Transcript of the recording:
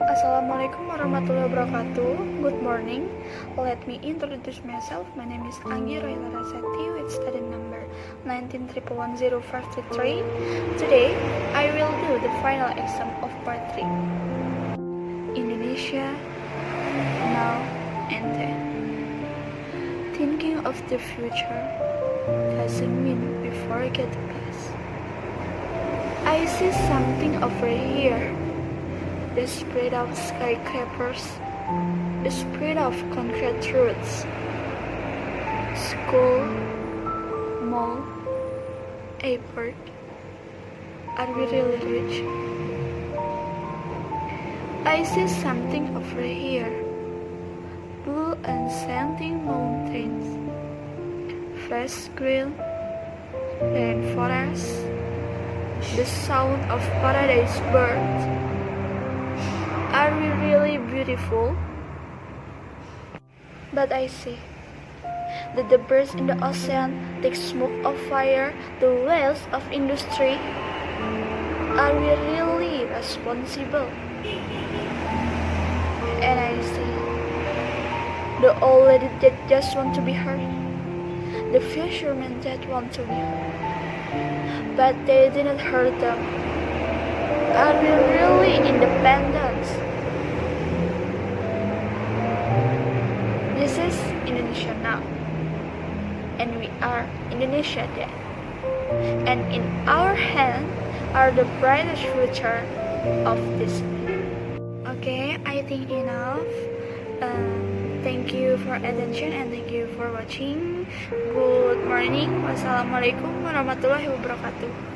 Assalamualaikum warahmatullahi wabarakatuh. Good morning. Let me introduce myself. My name is Anggy Larasati with student number 19311053. Today, I will do the final exam of part 3. Indonesia, now and then. Thinking of the future doesn't mean we forget the past. I see something over here. The spread of skyscrapers, the spread of concrete roads, school, mall, airport. Are we really rich? I see something over here. Blue and sandy mountains, fresh green rainforests, the sound of paradise birds. Are we really beautiful? But I see that the birds in the ocean take smoke of fire, the whales of industry. Are we really responsible? And I see the old lady that just want to be heard, the fishermen that want to be heard, but they didn't hurt them. Are we really independent? This is Indonesia now, and we are Indonesia then. And in our hand are the brightest future of this land. Okay, I think enough. Thank you for attention and thank you for watching. Good morning. Wassalamualaikum warahmatullahi wabarakatuh.